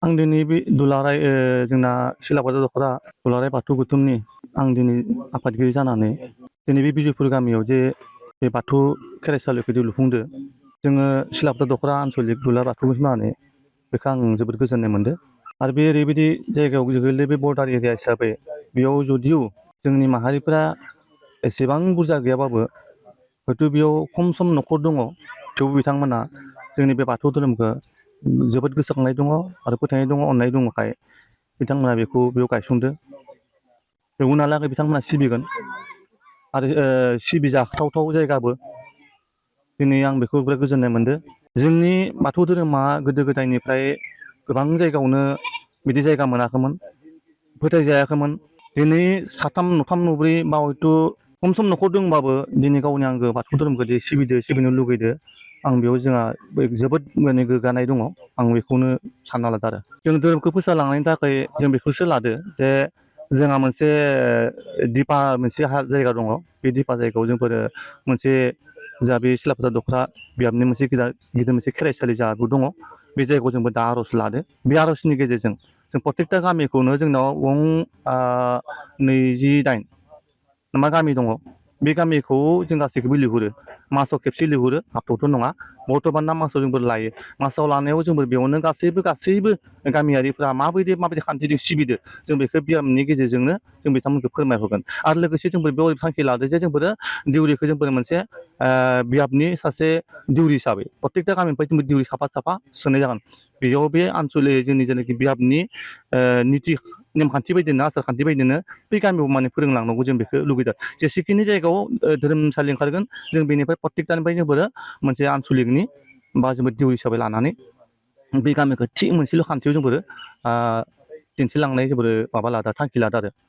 आं दिनै बे दुलाराय जोंना सिलाबाथा दख'रा दुलाराय बाथौ गौथुमनि आं दिनै आफादगिरि जानानै दिनै बे बिजयपुर गामियाव जे बे बाथौ खेराइसालिखौ लुफुंदो जोङो सिलाबाथा दख'रा आन्सलिक दुलाराय बाथौ गौथुम जानानै बेखौ आं जोबोद गोजोननाय मोनदों आरो बे ओरैबायदि जायगायाव गोग्लैयो बे बर्डार एरिया हिसाबै बेयाव जुदिव जोंनि माहारिफ्रा एसेबां बुरजा गैयाबाबो हयथ' बेयाव खम सम न'खर दङ थेवबो बिथांमोना जोंनि बे बाथौ धोरोमखौ जोबोद गोसोखांनाय दङ आरो फोथायनाय दङ अननाय दङखाय बिथांमोना बेखौ बेयाव गायसनदों उनहालागै बिथांमोना सिबिगोन आरो सिबिजाथावथाव जायगाबो दिनै आं बेखौ बिराद गोजोननाय मोनदों जोंनि बाथौ धोरोमा गोदो गोदायनिफ्राय गोबां जायगायावनो बिदि जायगा मोनाखैमोन फोथायजायाखैमोन दिनै साथाम न'थाम न'ब्रै बा हयथ' खम सम न'खर दंबाबो दिनै गावनि आंगो बाथौ धोरोमखौ सिबिनो लुगैदो आं बेयाव जोंहा जोबोद माने गोग्गानाय दङ आं बेखौनो सानना लादों आरो जों धोरोमखौ फोसाबलांनायनि थाखाय जों बेखौसो लादो जे जोंहा मोनसे दिपा मोनसे जायगा दङ बे दिपा जायगायाव जोंफोरो मोनसे जा बे सिलाबाथा दख'रा बियाबनि मोनसे गिदिर मोनसे खेराइसालि जाहाबो दङ बे जायगायाव जोंबो दा आर'ज लादो बे आर'जनि गेजेरजों जों प्रत्येकता गामिखौनो जोंनाव 28 मा गामि दङ बे गामिखौ जों गासैखौबो लिंहरो मासाव खेबसे लिंहरो हप्तायावथ' नङा बर्थमान मासाव जोंबो लायो मासाव लानायाव जोंबो बेयावनो गासैबो गामियारिफ्रा माबायदि खान्थिजों सिबिदो जों बेखौ बियामनि गेजेरजोंनो जों बिथांमोनखौ फोरमायहरगोन आरो लोगोसे जोंबो बेयाव थांखि लादो जे जोंफोरो दिउरिखौ जोंफोर मोनसे बियाबनि सासे दिउरि हिसाबै प्रत्येकता गामिनिफ्राय जोंबो दिउरि साफा सोनाय जागोन बेयाव बे आनसलिक जोंनि जेनाखि बियाबनि निति नेमखान्थि बायदिनो आसार खान्थि बायदिनो बे गामियाव माने फोरोंलांनांगौ जों बेखौ लुगैदों जेसेखिनि जायगायाव धोरोमसालि ओंखारगोन जों बेनिफ्राय प्रत्येकतानिफ्राय जोंफोरो मोनसे आनसलिकनि बा जोंबो दिउरि हिसाबै लानानै बे गामिखौ थि मोनसेल' खान्थियाव जोंफोरो दिन्थिलांनाय जोंफोरो माबा लादों थांखि लादों आरो